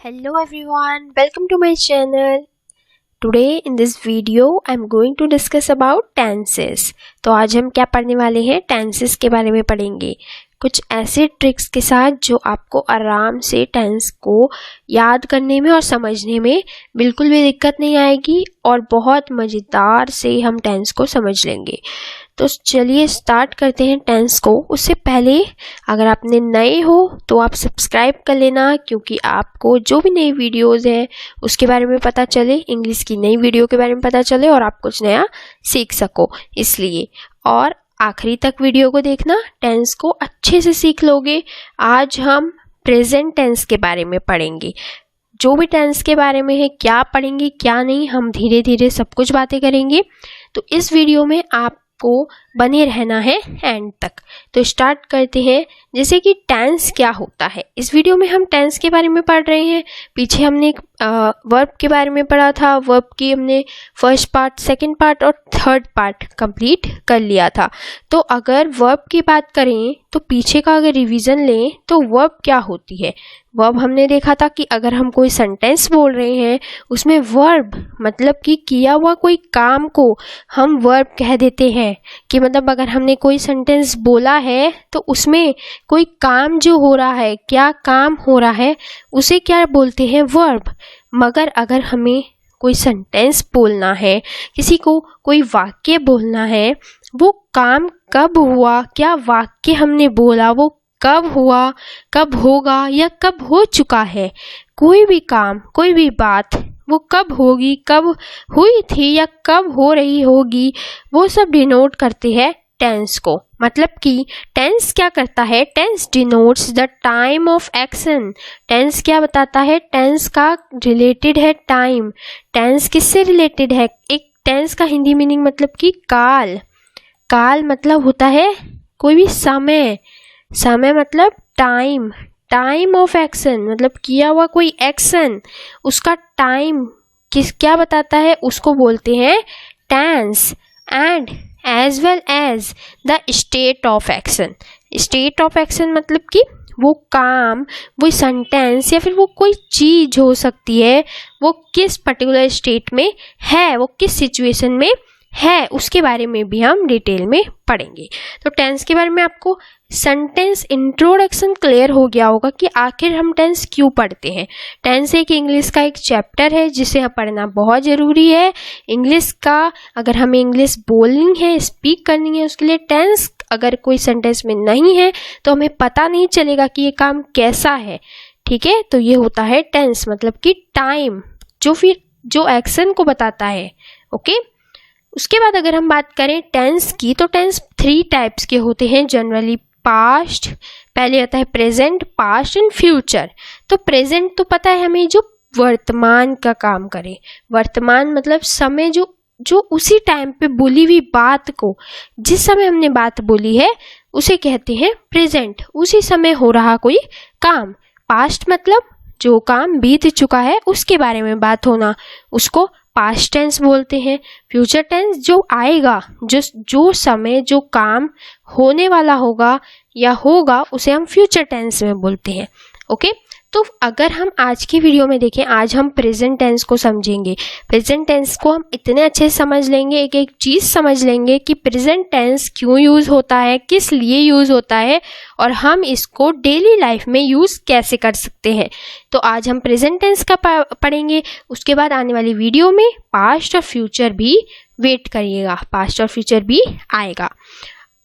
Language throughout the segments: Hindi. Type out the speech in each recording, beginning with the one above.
Hello everyone, welcome to my channel. Today in this video I'm going to discuss about tenses. तो आज हम क्या पढ़ने वाले हैं, टेंसेस के बारे में पढ़ेंगे कुछ ऐसे ट्रिक्स के साथ जो आपको आराम से टेंस को याद करने में और समझने में बिल्कुल भी दिक्कत नहीं आएगी और बहुत मज़ेदार से हम टेंस को समझ लेंगे। तो चलिए स्टार्ट करते हैं टेंस को। उससे पहले अगर आपने नए हो तो आप सब्सक्राइब कर लेना, क्योंकि आपको जो भी नई वीडियोस हैं उसके बारे में पता चले, इंग्लिश की नई वीडियो के बारे में पता चले और आप कुछ नया सीख सको इसलिए। और आखिरी तक वीडियो को देखना, टेंस को अच्छे से सीख लोगे। आज हम प्रेजेंट टेंस के बारे में पढ़ेंगे। जो भी टेंस के बारे में है, क्या पढ़ेंगे क्या नहीं, हम धीरे धीरे सब कुछ बातें करेंगे। तो इस वीडियो में आपको बने रहना है एंड तक। तो स्टार्ट करते हैं। जैसे कि टेंस क्या होता है, इस वीडियो में हम टेंस के बारे में पढ़ रहे हैं। पीछे हमने एक वर्ब के बारे में पढ़ा था। वर्ब की हमने फर्स्ट पार्ट, सेकंड पार्ट और थर्ड पार्ट कंप्लीट कर लिया था। तो अगर वर्ब की बात करें तो पीछे का अगर रिवीजन लें तो वर्ब क्या होती है। वर्ब हमने देखा था कि अगर हम कोई सेंटेंस बोल रहे हैं उसमें वर्ब मतलब कि किया हुआ कोई काम को हम वर्ब कह देते हैं। कि मतलब अगर हमने कोई सेंटेंस बोला है तो उसमें कोई काम जो हो रहा है, क्या काम हो रहा है, उसे क्या बोलते हैं, वर्ब। मगर अगर हमें कोई सेंटेंस बोलना है, किसी को कोई वाक्य बोलना है, वो काम कब हुआ, क्या वाक्य हमने बोला वो कब हुआ, कब होगा या कब हो चुका है, कोई भी काम कोई भी बात वो कब होगी, कब हुई थी या कब हो रही होगी, वो सब डिनोट करते हैं टेंस को। मतलब कि टेंस क्या करता है, tense denotes the time of action. Tense क्या बताता है, टेंस का रिलेटेड है टाइम। टेंस किससे रिलेटेड है, एक टेंस का हिंदी मीनिंग मतलब कि काल। काल मतलब होता है कोई भी समय, समय मतलब टाइम। टाइम ऑफ एक्शन मतलब किया हुआ कोई एक्शन, उसका टाइम क्या बताता है, उसको बोलते हैं tense. And as well as the state of action. State of action मतलब कि वो काम, वो सेंटेंस या फिर वो कोई चीज हो सकती है, वो किस पर्टिकुलर स्टेट में है, वो किस सिचुएशन में है, उसके बारे में भी हम डिटेल में पढ़ेंगे। तो टेंस के बारे में आपको सेंटेंस इंट्रोडक्शन क्लियर हो गया होगा कि आखिर हम टेंस क्यों पढ़ते हैं। टेंस एक इंग्लिश का एक चैप्टर है जिसे पढ़ना बहुत ज़रूरी है। इंग्लिश का अगर हमें इंग्लिश बोलनी है, स्पीक करनी है, उसके लिए टेंस अगर कोई सेंटेंस में नहीं है तो हमें पता नहीं चलेगा कि ये काम कैसा है। ठीक है, तो ये होता है टेंस मतलब कि टाइम, जो फिर जो एक्शन को बताता है। ओके, उसके बाद अगर हम बात करें टेंस की, तो टेंस 3 टाइप्स के होते हैं जनरली। पास्ट, पहले आता है प्रेजेंट, पास्ट एंड फ्यूचर। तो प्रेजेंट तो पता है हमें, जो वर्तमान का काम करे। वर्तमान मतलब समय, जो उसी टाइम पे बोली हुई बात को, जिस समय हमने बात बोली है उसे कहते हैं प्रेजेंट, उसी समय हो रहा कोई काम। पास्ट मतलब जो काम बीत चुका है उसके बारे में बात होना, उसको पास्ट टेंस बोलते हैं। फ्यूचर टेंस जो आएगा, जो समय जो काम होने वाला होगा या होगा, उसे हम फ्यूचर टेंस में बोलते हैं। ओके, तो अगर हम आज की वीडियो में देखें, आज हम प्रेजेंट टेंस को समझेंगे। प्रेजेंट टेंस को हम इतने अच्छे से समझ लेंगे, एक एक चीज़ समझ लेंगे कि प्रेजेंट टेंस क्यों यूज़ होता है, किस लिए यूज़ होता है और हम इसको डेली लाइफ में यूज़ कैसे कर सकते हैं। तो आज हम प्रेजेंट टेंस का पढ़ेंगे। उसके बाद आने वाली वीडियो में पास्ट और फ्यूचर भी वेट करिएगा, पास्ट और फ्यूचर भी आएगा।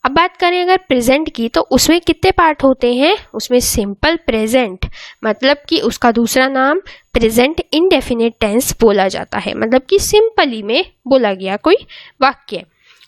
अब बात करें अगर प्रेजेंट की, तो उसमें कितने पार्ट होते हैं, उसमें सिंपल प्रेजेंट मतलब कि उसका दूसरा नाम प्रेजेंट इंडेफिनिट टेंस बोला जाता है, मतलब कि सिंपली में बोला गया कोई वाक्य।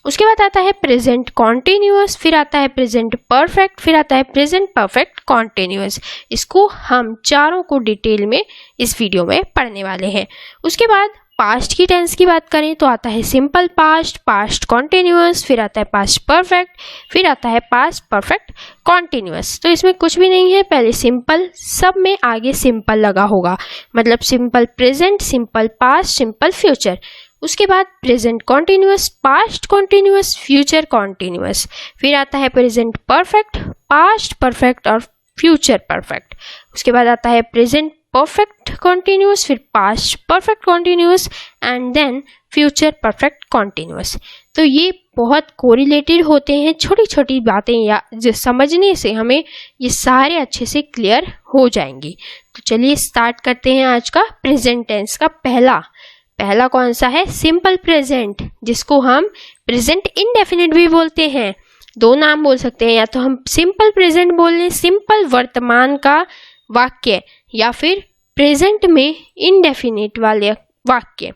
उसके बाद आता है प्रेजेंट कॉन्टिन्यूअस, फिर आता है प्रेजेंट परफेक्ट, फिर आता है प्रेजेंट परफेक्ट कॉन्टिन्यूअस। इसको हम चारों को डिटेल में इस वीडियो में पढ़ने वाले हैं। उसके बाद पास्ट की टेंस की बात करें तो आता है सिंपल पास्ट, पास्ट कॉन्टिन्यूअस, फिर आता है पास्ट परफेक्ट, फिर आता है पास्ट परफेक्ट कॉन्टिन्यूअस। तो इसमें कुछ भी नहीं है, पहले सिंपल, सब में आगे सिंपल लगा होगा, मतलब simple present, simple past, simple future. उसके बाद present continuous, past continuous, future continuous, फिर आता है प्रेजेंट परफेक्ट, पास्ट परफेक्ट और फ्यूचर परफेक्ट। उसके बाद आता है प्रेजेंट परफेक्ट कॉन्टिन्यूस, फिर past perfect continuous and then future perfect continuous. तो ये बहुत कोरिलेटेड होते हैं, छोटी छोटी बातें या जो समझने से हमें ये सारे अच्छे से क्लियर हो जाएंगे। तो चलिए स्टार्ट करते हैं आज का प्रेजेंट टेंस का पहला कौन सा है, सिंपल प्रेजेंट, जिसको हम प्रेजेंट इंडेफिनिट भी बोलते हैं। दो नाम बोल सकते हैं, या तो हम सिंपल प्रेजेंट बोल लें, सिंपल वर्तमान का वाक्य, या फिर प्रेजेंट में इंडेफिनिट वाले वाक्य।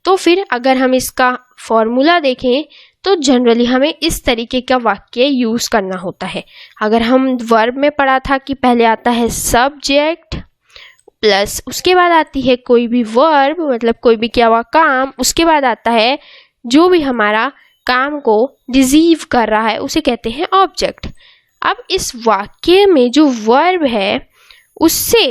तो फिर अगर हम इसका फॉर्मूला देखें तो जनरली हमें इस तरीके का वाक्य यूज करना होता है। अगर हम वर्ब में पढ़ा था कि पहले आता है सब्जेक्ट प्लस उसके बाद आती है कोई भी वर्ब, मतलब कोई भी किया हुआ काम, उसके बाद आता है जो भी हमारा काम को रिसीव कर रहा है उसे कहते हैं ऑब्जेक्ट। अब इस वाक्य में जो वर्ब है उससे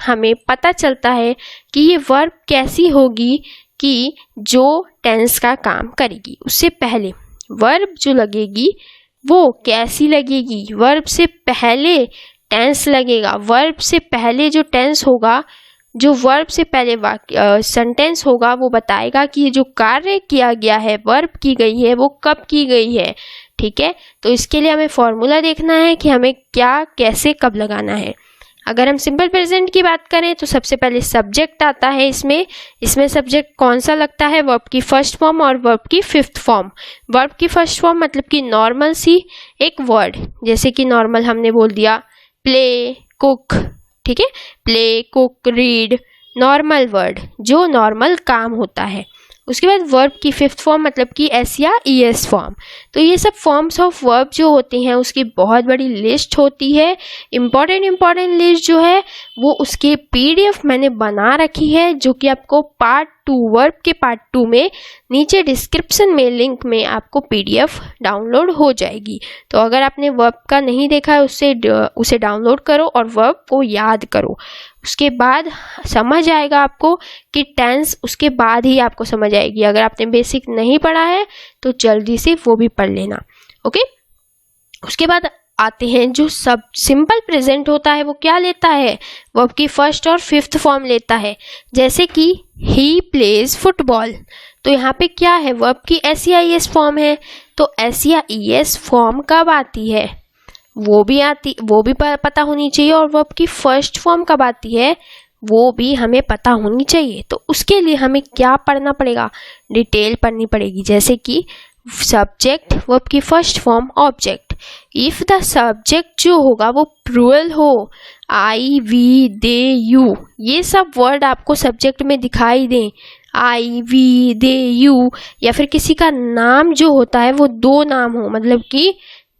हमें पता चलता है कि ये वर्ब कैसी होगी कि जो टेंस का काम करेगी। उससे पहले वर्ब जो लगेगी वो कैसी लगेगी, वर्ब से पहले टेंस लगेगा। वर्ब से पहले जो टेंस होगा, जो वर्ब से पहले सेंटेंस होगा, वो बताएगा कि ये जो कार्य किया गया है, वर्ब की गई है, वो कब की गई है। ठीक है, तो इसके लिए हमें फॉर्मूला देखना है कि हमें क्या, कैसे, कब लगाना है। अगर हम सिंपल प्रेजेंट की बात करें तो सबसे पहले सब्जेक्ट आता है। इसमें सब्जेक्ट कौन सा लगता है, वर्ब की फर्स्ट फॉर्म और वर्ब की फिफ्थ फॉर्म। वर्ब की फर्स्ट फॉर्म मतलब कि नॉर्मल सी एक वर्ड, जैसे कि नॉर्मल हमने बोल दिया प्ले, कुक, ठीक है, play, cook, read, normal word, जो नॉर्मल काम होता है। उसके बाद वर्ब की फिफ्थ फॉर्म मतलब कि एस या ईएस फॉर्म। तो ये सब फॉर्म्स ऑफ वर्ब जो होती हैं उसकी बहुत बड़ी लिस्ट होती है। इम्पॉर्टेंट लिस्ट जो है वो उसके पीडीएफ मैंने बना रखी है, जो कि आपको पार्ट 2, वर्ब के पार्ट 2 में नीचे डिस्क्रिप्शन में लिंक में आपको पीडीएफ डाउनलोड हो जाएगी। तो अगर आपने वर्ब का नहीं देखा है उसे डाउनलोड करो और वर्ब को याद करो। उसके बाद समझ आएगा आपको कि टेंस, उसके बाद ही आपको समझ आएगी। अगर आपने बेसिक नहीं पढ़ा है तो जल्दी से वो भी पढ़ लेना। ओके, उसके बाद आते हैं जो सब सिंपल प्रेजेंट होता है वो क्या लेता है, वर्ब की फर्स्ट और फिफ्थ फॉर्म लेता है। जैसे कि ही प्लेज फुटबॉल, तो यहाँ पे क्या है, वर्ब की एस या ईएस फॉर्म है। तो एस या ईएस फॉर्म कब आती है वो भी पता होनी चाहिए, और वर्ब की फर्स्ट फॉर्म कब आती है वो भी हमें पता होनी चाहिए। तो उसके लिए हमें क्या पढ़ना पड़ेगा, डिटेल पढ़नी पड़ेगी। जैसे कि सब्जेक्ट, वर्ब की first form object. If the subject जो होगा वो प्लूरल हो, आई, वी, दे, यू, ये सब वर्ड आपको सब्जेक्ट में दिखाई दें, आई, वी, दे, यू, या फिर किसी का नाम जो होता है वो दो नाम हो, मतलब कि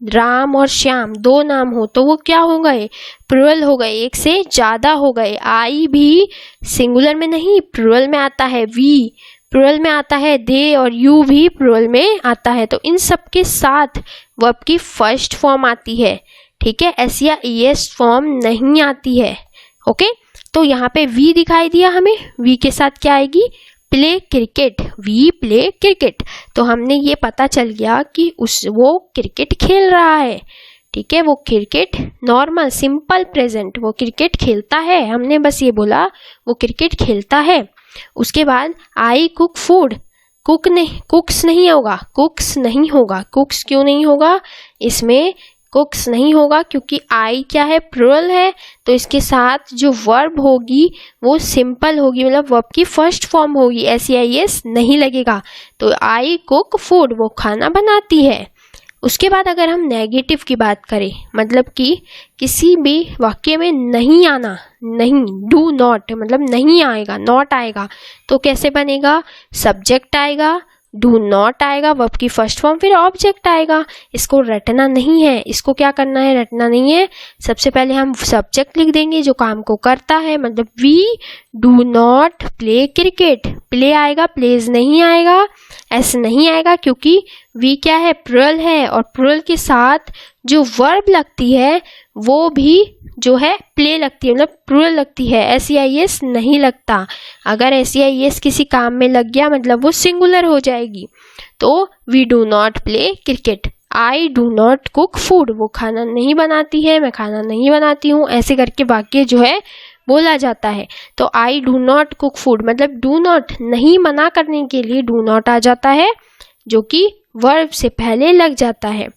राम और श्याम दो नाम हो, तो वो क्या हो गए, प्लूरल हो गए, एक से ज़्यादा हो गए। आई भी सिंगुलर में नहीं, प्लूरल में आता है, वी प्लूरल में आता है, दे और यू भी प्लूरल में आता है। तो इन सब के साथ वर्ब की फर्स्ट फॉर्म आती है। ठीक है, एस या ईएस फॉर्म नहीं आती है। ओके, तो यहाँ पे वी दिखाई दिया हमें, वी के साथ क्या आएगी, play cricket, we play cricket. तो हमने ये पता चल गया कि वो क्रिकेट खेल रहा है। ठीक है, वो क्रिकेट नॉर्मल सिंपल प्रेजेंट, वो क्रिकेट खेलता है, हमने बस ये बोला वो क्रिकेट खेलता है। उसके बाद आई कुक फूड, कुक्स नहीं होगा, कुक्स क्यों नहीं होगा, इसमें कुक्स नहीं होगा क्योंकि आई क्या है, प्लूरल है। तो इसके साथ जो वर्ब होगी वो सिंपल होगी, मतलब वर्ब की फर्स्ट फॉर्म होगी, एस या ईएस नहीं लगेगा। तो आई कुक फूड, वो खाना बनाती है। उसके बाद अगर हम नेगेटिव की बात करें, मतलब कि किसी भी वाक्य में नहीं आना, नहीं, डू नॉट, मतलब नहीं आएगा, नॉट आएगा, तो कैसे बनेगा, सब्जेक्ट आएगा, डू नॉट आएगा, वर्ब की फर्स्ट फॉर्म, फिर ऑब्जेक्ट आएगा। इसको रटना नहीं है, इसको क्या करना है, रटना नहीं है। सबसे पहले हम सब्जेक्ट लिख देंगे जो काम को करता है, मतलब we do not play cricket, play आएगा, प्लेज नहीं आएगा, एस नहीं आएगा, क्योंकि वी क्या है, प्लूरल है, और प्लूरल के साथ जो वर्ब लगती है वो भी जो है प्ले लगती है, मतलब प्लूरल लगती है, एस या ईएस नहीं लगता। अगर एस या ईएस किसी काम में लग गया मतलब वो सिंगुलर हो जाएगी। तो we do not play cricket, I do not cook food, वो खाना नहीं बनाती है, मैं खाना नहीं बनाती हूँ, ऐसे करके वाक्य जो है बोला जाता है। तो आई डू नॉट कुक फूड मतलब डू नॉट नहीं मना करने के लिए डू नॉट आ जाता है, जो कि वर्ब से पहले लग जाता है।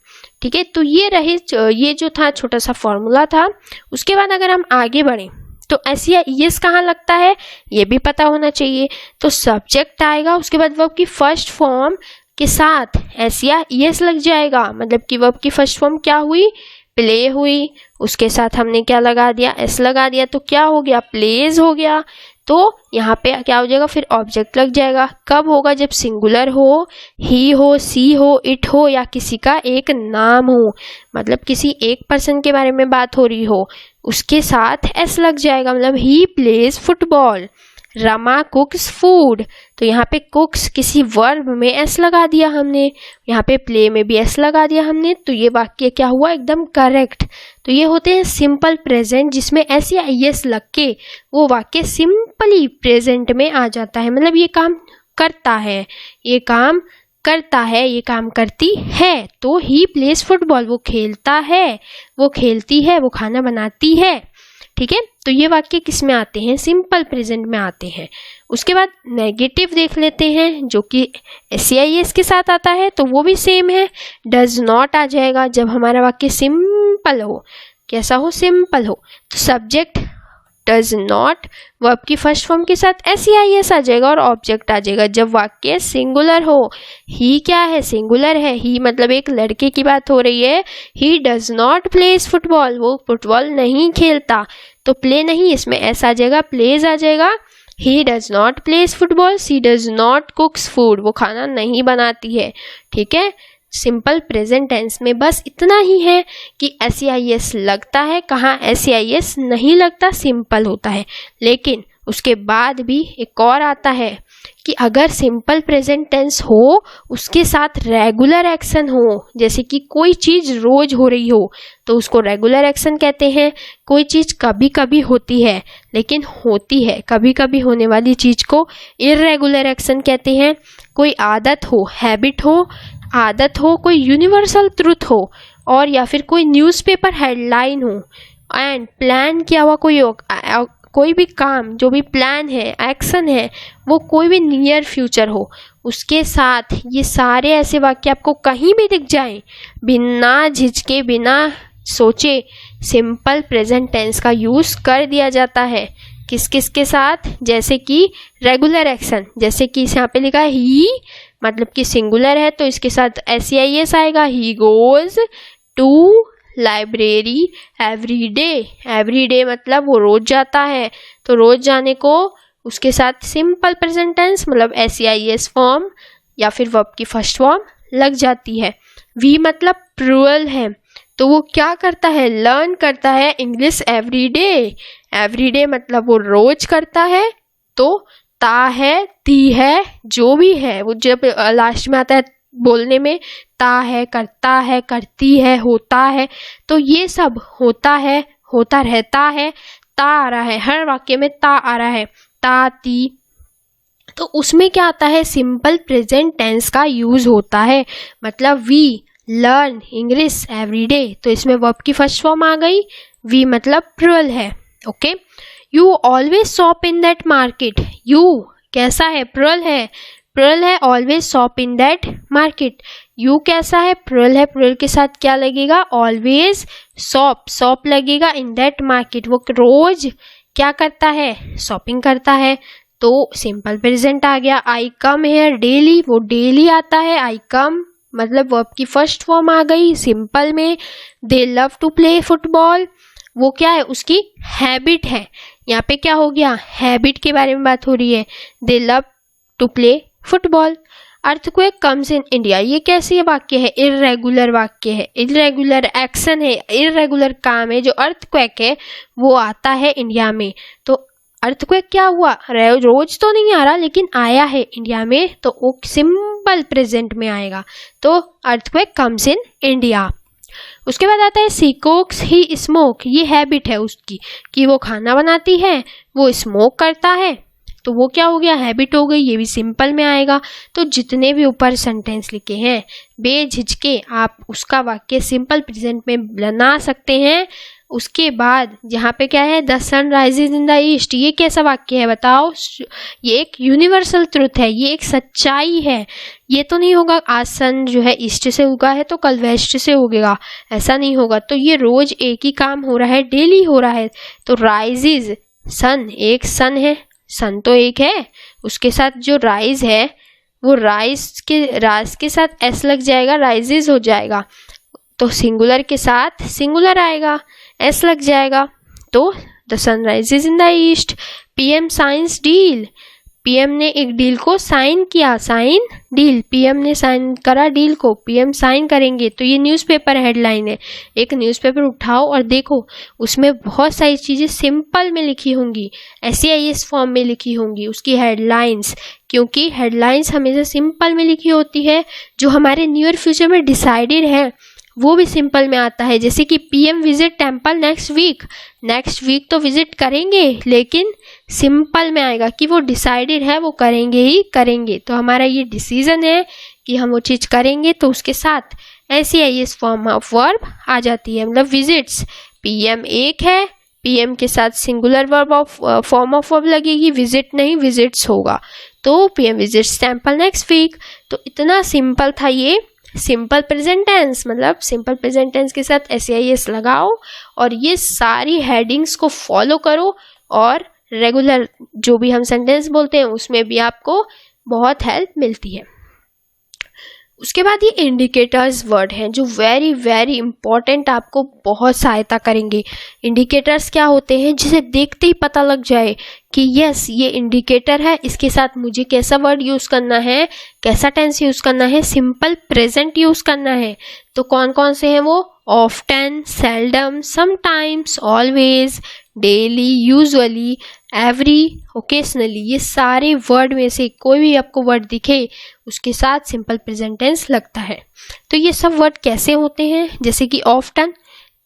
ठीक है, तो ये जो था छोटा सा फॉर्मूला था। उसके बाद अगर हम आगे बढ़ें तो एस या ईएस कहाँ लगता है ये भी पता होना चाहिए। तो सब्जेक्ट आएगा, उसके बाद वर्ब की फर्स्ट फॉर्म के साथ एस या ईएस लग जाएगा। मतलब कि वर्ब की फर्स्ट फॉर्म क्या हुई, प्ले हुई, उसके साथ हमने क्या लगा दिया, एस लगा दिया, तो क्या हो गया, प्लेज हो गया। तो यहाँ पे क्या हो जाएगा, फिर ऑब्जेक्ट लग जाएगा। कब होगा, जब सिंगुलर हो, ही हो, सी हो, इट हो, या किसी का एक नाम हो, मतलब किसी एक पर्सन के बारे में बात हो रही हो, उसके साथ एस लग जाएगा। मतलब he plays football, Rama कुक्स food. तो यहाँ पे कुक्स किसी वर्ब में एस लगा दिया हमने, यहाँ पे प्ले में भी एस लगा दिया हमने। तो ये वाक्य क्या हुआ, एकदम करेक्ट। तो ये होते हैं सिंपल प्रेजेंट, जिसमें एस या एस लग के वो वाक्य सिंपली प्रेजेंट में आ जाता है। मतलब ये काम करता है, ये काम करता है, ये काम करती है। तो ही प्लेज फुटबॉल, वो खेलता है, वो खेलती है, वो खाना बनाती है। ठीक है, तो ये वाक्य किस में आते हैं, सिंपल प्रेजेंट में आते हैं। उसके बाद नेगेटिव देख लेते हैं, जो कि एस के साथ आता है। तो वो भी सेम है, डज नॉट आ जाएगा जब हमारा वाक्य सिंपल हो। कैसा हो, सिंपल हो। तो सब्जेक्ट डज नॉट, वर्ब की फर्स्ट फॉर्म के साथ एस आ जाएगा और ऑब्जेक्ट आ जाएगा जब वाक्य सिंगुलर हो। ही क्या है, सिंगुलर है। ही मतलब एक लड़के की बात हो रही है। He does not plays football, वो फुटबॉल नहीं खेलता। तो प्ले नहीं, इसमें एस आ जाएगा, प्लेज आ जाएगा। He does not plays football, she does not cooks food, वो खाना नहीं बनाती है। ठीक है, सिंपल प्रेजेंट टेंस में बस इतना ही है कि एस लगता है, कहाँ एस नहीं लगता, सिंपल होता है। लेकिन उसके बाद भी एक और आता है कि अगर सिंपल प्रेजेंट टेंस हो, उसके साथ रेगुलर एक्शन हो, जैसे कि कोई चीज़ रोज हो रही हो तो उसको रेगुलर एक्शन कहते हैं। कोई चीज़ कभी कभी होती है लेकिन होती है, कभी कभी होने वाली चीज़ को इर्रेगुलर एक्शन कहते हैं। कोई आदत हो, हैबिट हो, आदत हो, कोई यूनिवर्सल ट्रुथ हो, और या फिर कोई न्यूज़पेपर हेडलाइन हो, एंड प्लान किया हुआ कोई भी काम, जो भी प्लान है, एक्शन है, वो कोई भी नियर फ्यूचर हो, उसके साथ ये सारे ऐसे वाक्य आपको कहीं भी दिख जाएं, बिना झिझके, बिना सोचे सिंपल प्रेजेंट टेंस का यूज़ कर दिया जाता है। किस किस के साथ, जैसे कि रेगुलर एक्शन, जैसे कि यहाँ पे लिखा है ही, मतलब कि सिंगुलर है तो इसके साथ एस आएगा। He goes to library every day, every day मतलब वो रोज जाता है, तो रोज जाने को उसके साथ सिंपल प्रेजेंट टेंस मतलब एस फॉर्म या फिर वर्ब की फर्स्ट फॉर्म लग जाती है। वी मतलब प्लूरल है, तो वो क्या करता है, लर्न करता है English every day. Every day मतलब वो रोज करता है। तो ता है, ती है, जो भी है, वो जब लास्ट में आता है बोलने में, ता है, करता है, करती है, होता है, तो ये सब होता है, होता रहता है। ता आ रहा है, हर वाक्य में ता आ रहा है, ता, ती, तो उसमें क्या आता है, सिंपल प्रेजेंट टेंस का यूज होता है। मतलब we learn English every day, तो इसमें वर्ब की फर्स्ट फॉर्म आ गई। वी मतलब प्लूरल है। Okay, you always shop in that market, you कैसा है, प्लूरल है, प्लूरल है, always shop in that market. You कैसा है, प्लूरल है, प्लूरल के साथ क्या लगेगा, ऑलवेज शॉप, शॉप लगेगा, इन दैट मार्केट वो रोज क्या करता है, शॉपिंग करता है। तो सिंपल प्रेजेंट आ गया। आई कम हेयर डेली, वो डेली आता है, आई कम मतलब वर्ब की फर्स्ट फॉर्म आ गई सिंपल में। They love to play football, वो क्या है, उसकी हैबिट है। यहाँ पे क्या हो गया, हैबिट के बारे में बात हो रही है। They love to play football. Earthquake comes in India, ये कैसे वाक्य है, इर्रेगुलर वाक्य है, इर्रेगुलर एक्शन है, इर्रेगुलर काम है। जो अर्थक्वेक है वो आता है इंडिया में। तो अर्थक्वेक क्या हुआ, रोज तो नहीं आ रहा लेकिन आया है इंडिया में, तो वो सिंपल प्रेजेंट में आएगा। तो अर्थक्वेक कम्स इन इंडिया। उसके बाद आता है सी कुक्स ही स्मोक, ये हैबिट है उसकी कि वो खाना बनाती है, वो स्मोक करता है, तो वो क्या हो गया, हैबिट हो गई, ये भी सिंपल में आएगा। तो जितने भी ऊपर सेंटेंस लिखे हैं बेझिझके आप उसका वाक्य सिंपल प्रेजेंट में बना सकते हैं। उसके बाद यहाँ पे क्या है, the sun rises in the east, ये कैसा वाक्य है बताओ? ये एक यूनिवर्सल ट्रुथ है, ये एक सच्चाई है। ये तो नहीं होगा आज सन जो है ईस्ट से उगा है तो कल वेस्ट से उगेगा, ऐसा नहीं होगा। तो ये रोज एक ही काम हो रहा है, डेली हो रहा है। तो राइजेज, सन, एक सन है, सन तो एक है, उसके साथ जो राइज है वो राइज के साथ एस लग जाएगा, राइजेज हो जाएगा। तो सिंगुलर के साथ सिंगुलर आएगा, एस लग जाएगा। तो the sun rises in the east. PM signs deal, PM ने एक डील को साइन किया, साइन डील, पीएम ने साइन करा डील को, पीएम साइन करेंगे। तो ये न्यूज़पेपर हेडलाइन है। एक न्यूज़पेपर उठाओ और देखो, उसमें बहुत सारी चीज़ें सिंपल में लिखी होंगी, SAIS फॉर्म में लिखी होंगी उसकी हेडलाइंस, क्योंकि हेडलाइंस हमेशा सिंपल में लिखी होती है। जो हमारे नियर फ्यूचर में डिसाइडेड है वो भी सिंपल में आता है। जैसे कि PM visit temple next week तो विजिट करेंगे, लेकिन सिंपल में आएगा कि वो डिसाइडेड है, वो करेंगे ही करेंगे। तो हमारा ये डिसीजन है कि हम वो चीज़ करेंगे, तो उसके साथ SAIS फॉर्म ऑफ वर्ब आ जाती है, मतलब विजिट्स। पीएम एक है, पीएम के साथ singular verb of form of verb लगेगी, विजिट नहीं विजिट्स होगा। तो PM visits temple next week. तो इतना सिंपल था ये सिंपल प्रेजेंट टेंस, मतलब सिंपल प्रेजेंट टेंस के साथ SAIS लगाओ और ये सारी हेडिंग्स को फॉलो करो, और रेगुलर जो भी हम सेंटेंस बोलते हैं उसमें भी आपको बहुत हेल्प मिलती है। उसके बाद ये इंडिकेटर्स वर्ड हैं जो वेरी वेरी इंपॉर्टेंट, आपको बहुत सहायता करेंगे। इंडिकेटर्स क्या होते हैं? जिसे देखते ही पता लग जाए कि यस ये इंडिकेटर है, इसके साथ मुझे कैसा वर्ड यूज़ करना है, कैसा टेंस यूज़ करना है, सिंपल प्रेजेंट यूज़ करना है। तो कौन कौन से हैं वो? Often, seldom, sometimes, always, daily, usually, every, occasionally. ये सारे वर्ड में से कोई भी आपको वर्ड दिखे उसके साथ सिंपल प्रेजेंट टेंस लगता है। तो ये सब वर्ड कैसे होते हैं? जैसे कि ऑफ्टन,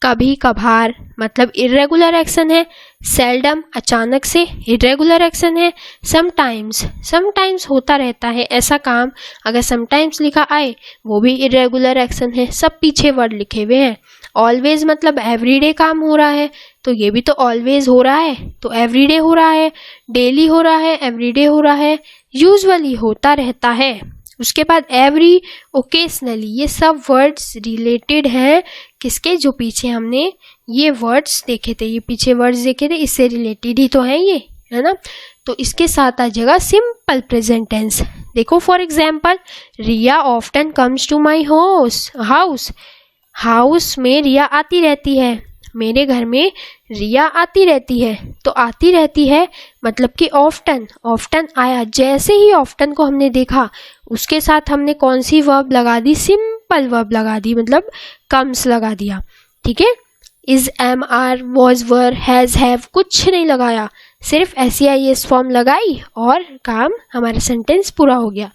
कभी कभार, मतलब इर्रेगुलर एक्शन है। सेल्डम, अचानक से, इर्रेगुलर एक्शन है। समटाइम्स होता रहता है ऐसा काम, अगर समटाइम्स लिखा आए वो भी इर्रेगुलर एक्शन है। सब पीछे वर्ड लिखे हुए हैं। ऑलवेज मतलब एवरीडे काम हो रहा है, तो ये भी तो ऑलवेज हो रहा है, तो एवरीडे हो रहा है। डेली हो रहा है, एवरीडे हो रहा है। यूजुअली होता रहता है। उसके बाद एवरी, ओकेशनली, ये सब वर्ड्स रिलेटेड हैं किसके? जो पीछे हमने ये वर्ड्स देखे थे, ये पीछे वर्ड्स देखे थे, इससे रिलेटेड ही तो है ये, है ना। तो इसके साथ आ जाएगा सिंपल प्रेजेंट टेंस। देखो for example, Riya often comes to my house. House में रिया आती रहती है, मेरे घर में रिया आती रहती है। तो आती रहती है मतलब कि ऑफ्टन आया। जैसे ही ऑफ्टन को हमने देखा उसके साथ हमने कौन सी वर्ब लगा दी? सिंपल वर्ब लगा दी, मतलब कम्स लगा दिया। ठीक है, is, am, are, was, were, has, have कुछ नहीं लगाया, सिर्फ SAIS फॉर्म लगाई और काम हमारा सेंटेंस पूरा हो गया।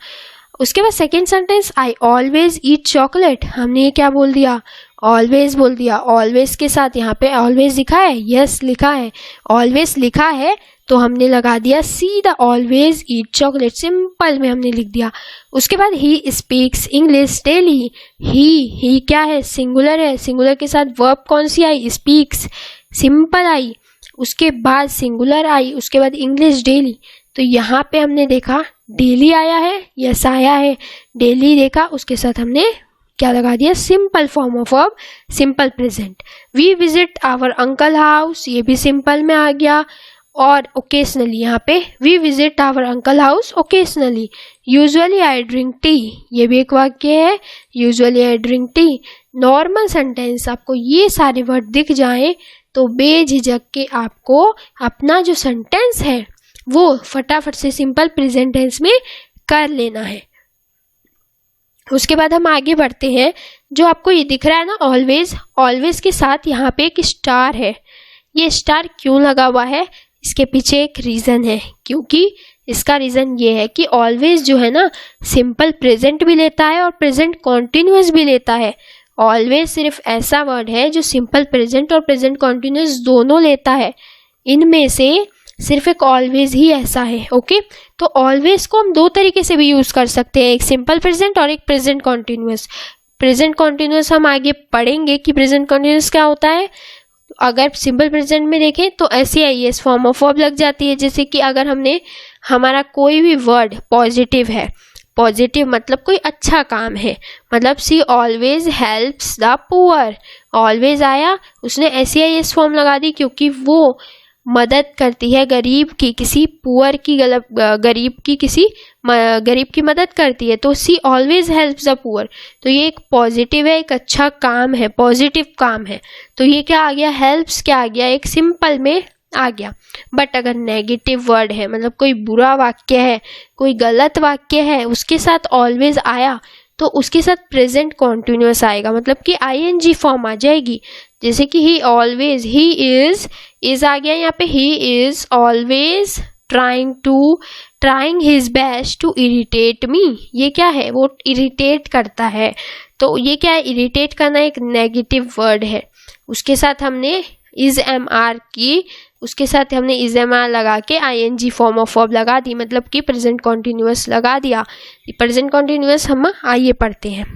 उसके बाद second sentence, I always eat chocolate. हमने ये क्या बोल दिया? ऑलवेज बोल दिया। ऑलवेज के साथ यहाँ पे ऑलवेज लिखा है, यस लिखा है, ऑलवेज लिखा है, तो हमने लगा दिया सीधा ऑलवेज ईट चॉकलेट, सिंपल में हमने लिख दिया। उसके बाद ही स्पीक्स इंग्लिश डेली। ही क्या है? सिंगुलर है, सिंगुलर के साथ वर्ब कौन सी आई? Speaks, simple I. उसके बाद सिंगुलर आई, उसके बाद इंग्लिश डेली। तो यहाँ पे हमने देखा डेली आया है, यस आया है, डेली देखा, उसके साथ हमने क्या लगा दिया? Simple form of verb, simple present. We visit our uncle house, ये भी सिंपल में आ गया। और ओकेशनली, यहाँ पे we visit our uncle house occasionally. Usually I drink tea, ये भी एक वाक्य है, usually I drink tea. Normal sentence आपको ये सारे वर्ड दिख जाएं तो बेझिझक के आपको अपना जो सेंटेंस है वो फटाफट से सिंपल प्रेजेंट टेंस में कर लेना है। उसके बाद हम आगे बढ़ते हैं। जो आपको ये दिख रहा है ना ऑलवेज के साथ यहाँ पे एक स्टार है। ये स्टार क्यों लगा हुआ है? इसके पीछे एक रीज़न है, क्योंकि इसका रीज़न ये है कि ऑलवेज जो है ना सिंपल प्रेजेंट भी लेता है और प्रेजेंट कॉन्टिन्यूअस भी लेता है। ऑलवेज सिर्फ ऐसा वर्ड है जो सिंपल प्रेजेंट और प्रेजेंट कॉन्टिन्यूअस दोनों लेता है। इनमें से सिर्फ एक ऑलवेज ही ऐसा है। ओके, तो ऑलवेज को हम दो तरीके से भी यूज़ कर सकते हैं, एक सिंपल प्रेजेंट और एक प्रेजेंट कॉन्टिन्यूअस। प्रेजेंट कॉन्टिन्यूअस हम आगे पढ़ेंगे कि प्रेजेंट कॉन्टिन्यूअस क्या होता है। अगर सिंपल प्रेजेंट में देखें तो SAIS फॉर्म ऑफ वर्ब लग जाती है। जैसे कि अगर हमने हमारा कोई भी वर्ड पॉजिटिव है, पॉजिटिव मतलब कोई अच्छा काम है, मतलब she always helps the poor, always आया, उसने SAIS फॉर्म लगा दी क्योंकि वो मदद करती है गरीब की, किसी पुअर की, गरीब की मदद करती है, तो सी ऑलवेज हेल्प्स द पुअर। तो ये एक पॉजिटिव है, एक अच्छा काम है, पॉजिटिव काम है। तो ये क्या आ गया, हेल्प्स क्या आ गया, एक सिंपल में आ गया। बट अगर नेगेटिव वर्ड है, मतलब कोई बुरा वाक्य है, कोई गलत वाक्य है, उसके साथ ऑलवेज आया तो उसके साथ प्रेजेंट कॉन्टिन्यूअस आएगा, मतलब कि ING फॉर्म आ जाएगी। जैसे कि ही ऑलवेज, ही इज आ गया यहाँ पे, he is always trying his best to irritate me. ये क्या है, वो इरिटेट करता है। तो ये क्या है, इरिटेट करना एक नेगेटिव वर्ड है। उसके साथ हमने इज MR लगा के ING फॉर्म ऑफ वर्ब लगा दी, मतलब कि प्रेजेंट कॉन्टिन्यूअस लगा दिया। प्रेजेंट कॉन्टिन्यूअस हम आइए पढ़ते हैं।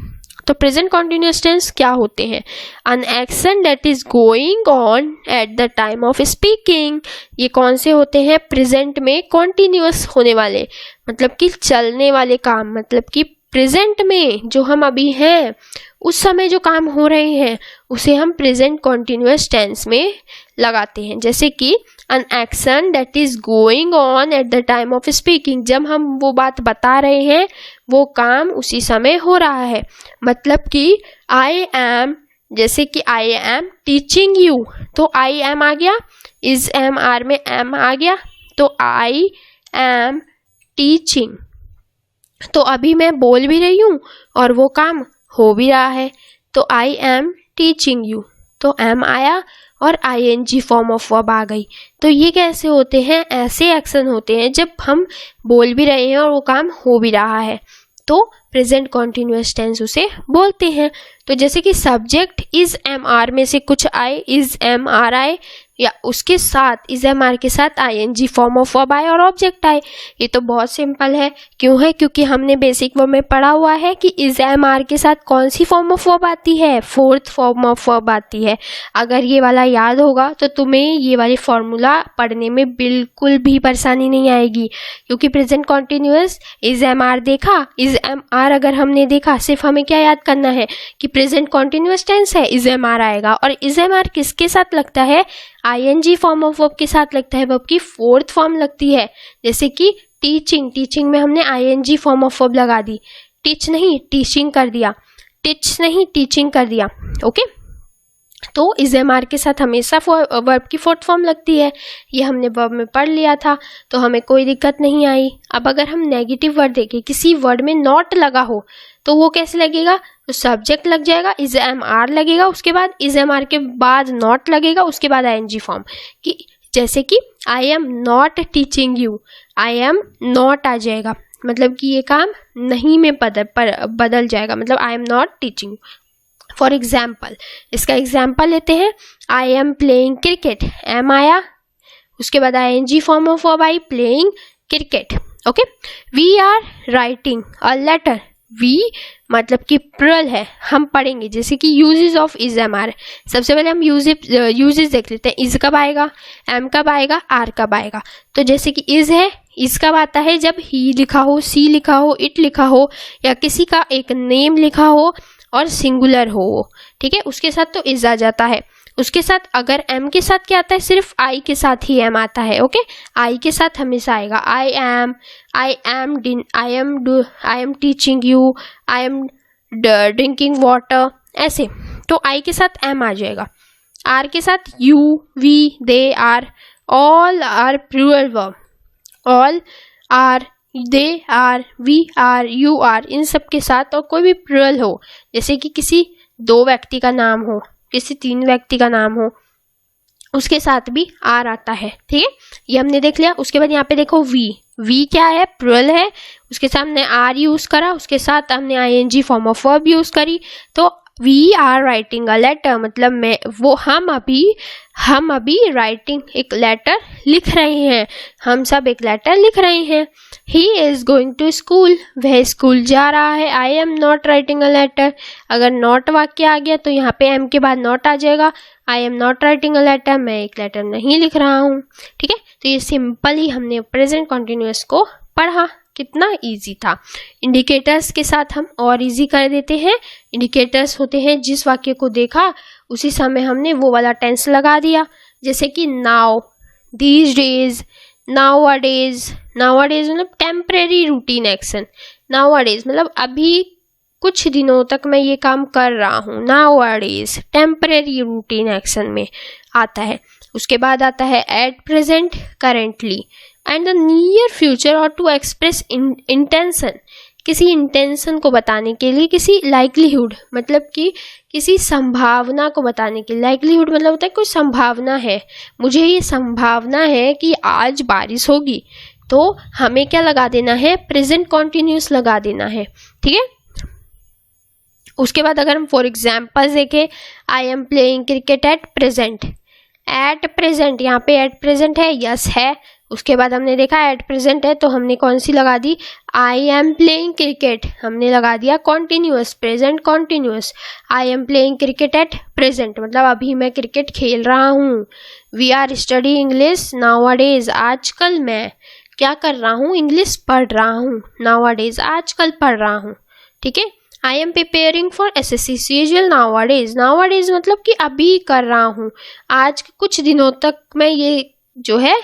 तो प्रेजेंट कॉन्टिन्यूअस टेंस क्या होते हैं, an action that is going on at the time of speaking. ये कौन से होते हैं, प्रेजेंट में कॉन्टिन्यूअस होने वाले, मतलब कि चलने वाले काम, मतलब कि प्रेजेंट में जो हम अभी हैं उस समय जो काम हो रहे हैं उसे हम प्रेजेंट कॉन्टिन्यूअस टेंस में लगाते हैं। जैसे कि an action that is going on at the time of speaking, जब हम वो बात बता रहे हैं वो काम उसी समय हो रहा है। मतलब कि आई एम, जैसे कि आई एम टीचिंग यू, तो आई एम आ गया, इज MR में एम आ गया, तो आई एम टीचिंग। तो अभी मैं बोल भी रही हूँ और वो काम हो भी रहा है, तो आई एम टीचिंग यू, तो एम आया और ING फॉर्म ऑफ वर्ब आ गई। तो ये कैसे होते हैं, ऐसे एक्शन होते हैं जब हम बोल भी रहे हैं और वो काम हो भी रहा है, तो प्रेजेंट कॉन्टिन्यूअस टेंस उसे बोलते हैं। तो जैसे कि सब्जेक्ट इज MR में से कुछ आए, इज MR आए, या उसके साथ इज MR के साथ ING फॉर्म ऑफ वर्ब आए और ऑब्जेक्ट आए। ये तो बहुत सिंपल है। क्यों है, क्योंकि हमने बेसिक वर्ब में पढ़ा हुआ है कि इज MR के साथ कौन सी फॉर्म ऑफ वर्ब आती है, फोर्थ फॉर्म ऑफ वर्ब आती है। अगर ये वाला याद होगा तो तुम्हें ये वाली फॉर्मूला पढ़ने में बिल्कुल भी परेशानी नहीं आएगी, क्योंकि प्रेजेंट कॉन्टिन्यूअस इज MR देखा, इज MR अगर हमने देखा, सिर्फ हमें क्या याद करना है कि प्रेजेंट कॉन्टिन्यूअस टेंस है, इज MR आएगा। और इज MR किसके साथ लगता है, ING फॉर्म ऑफ वर्ब के साथ लगता है, वर्ब की फोर्थ फॉर्म लगती है। जैसे कि टीचिंग, टीचिंग में हमने ING फॉर्म ऑफ वर्ब लगा दी, टीच नहीं टीचिंग कर दिया, टीच नहीं टीचिंग कर दिया। ओके, तो इज MR के साथ हमेशा वर्ब की फोर्थ फॉर्म लगती है। ये हमने वर्ब में पढ़ लिया था, तो हमें कोई दिक्कत नहीं आई। अब अगर हम नेगेटिव वर्ड देखें, किसी वर्ड में नॉट लगा हो तो वो कैसे लगेगा, तो सब्जेक्ट लग जाएगा, इज MR लगेगा, उसके बाद इज MR के बाद नॉट लगेगा, उसके बाद ING फॉर्म की। जैसे कि I am not teaching you, I am not आ जाएगा, मतलब कि ये काम नहीं में बदल जाएगा, मतलब I am not teaching. For example, इसका एग्जाम्पल लेते हैं, I am playing cricket, am आया, उसके बाद ING फॉर्म ऑफ वर्ब आई, playing cricket. Okay, we are writing a letter, we मतलब कि प्लूरल है, हम पढ़ेंगे। जैसे कि यूजेस ऑफ इज MR, सबसे पहले हम यूजेस देख लेते हैं, इज कब आएगा, एम कब आएगा, आर कब आएगा। तो जैसे कि इज है, इज कब आता है, जब ही लिखा हो, सी लिखा हो, इट लिखा हो, या किसी का एक नेम लिखा हो और सिंगुलर हो, ठीक है, उसके साथ तो इज आ जाता है। उसके साथ अगर एम के साथ क्या आता है, सिर्फ आई के साथ ही एम आता है। ओके, आई के साथ हमेशा आएगा, I am teaching you, I am drinking water, ऐसे। तो आई के साथ एम आ जाएगा, आर के साथ you, we, they, are, all are plural verb, all are, they are, we are, you are, इन सब के साथ और कोई भी प्लूरल हो, जैसे कि किसी 2 व्यक्ति का नाम हो, किसी 3 व्यक्ति का नाम हो, उसके साथ भी आर आता है। ठीक है, ये हमने देख लिया। उसके बाद यहाँ पे देखो वी क्या है, प्लूरल है, उसके सामने आर यूज करा, उसके साथ हमने ING form of verb use करी, तो we are writing a letter, मतलब हम अभी राइटिंग एक लेटर लिख रहे हैं, हम सब एक लेटर लिख रहे हैं। He is going to school, वह स्कूल जा रहा है। I am not writing a letter, अगर नॉट वाक्य आ गया तो यहाँ पे एम के बाद नॉट आ जाएगा। I am not writing a letter, मैं एक लेटर नहीं लिख रहा हूँ। ठीक है, तो ये सिंपल ही हमने प्रेजेंट कॉन्टिन्यूअस को पढ़ा, कितना इजी था। इंडिकेटर्स के साथ हम और इजी कर देते हैं। इंडिकेटर्स होते हैं जिस वाक्य को देखा उसी समय हमने वो वाला टेंस लगा दिया, जैसे कि now, these days, nowadays. Nowadays मतलब टेम्परेरी रूटीन एक्शन, नाउअडेज मतलब अभी कुछ दिनों तक मैं ये काम कर रहा हूँ, नाउअडेज टेम्परेरी रूटीन एक्शन में आता है। उसके बाद आता है at present, currently, and the near future और टू एक्सप्रेस इंटेंशन, किसी इंटेंशन को बताने के लिए, किसी लाइक्लीहुड मतलब कि किसी संभावना को बताने के लिए। लाइक्लीहुड मतलब होता है कोई संभावना है, मुझे ये संभावना है कि आज बारिश होगी, तो हमें क्या लगा देना है, प्रेजेंट कॉन्टिन्यूस लगा देना है। ठीक है, उसके बाद अगर हम फॉर एग्जाम्पल देखें, आई am playing cricket at present, at present यहाँ पे एट प्रेजेंट है, यस है। उसके बाद हमने देखा एट प्रेजेंट है तो हमने कौन सी लगा दी, आई एम प्लेइंग क्रिकेट, हमने लगा दिया continuous, present continuous. I am playing cricket at present मतलब अभी मैं क्रिकेट खेल रहा हूँ। We are study English nowadays, आजकल मैं क्या कर रहा हूँ, इंग्लिश पढ़ रहा हूँ। नाउअडेज आजकल पढ़ रहा हूँ। ठीक है, I am preparing for SSC CGL nowadays, nowadays मतलब कि अभी कर रहा हूँ, आज कुछ दिनों तक मैं ये जो है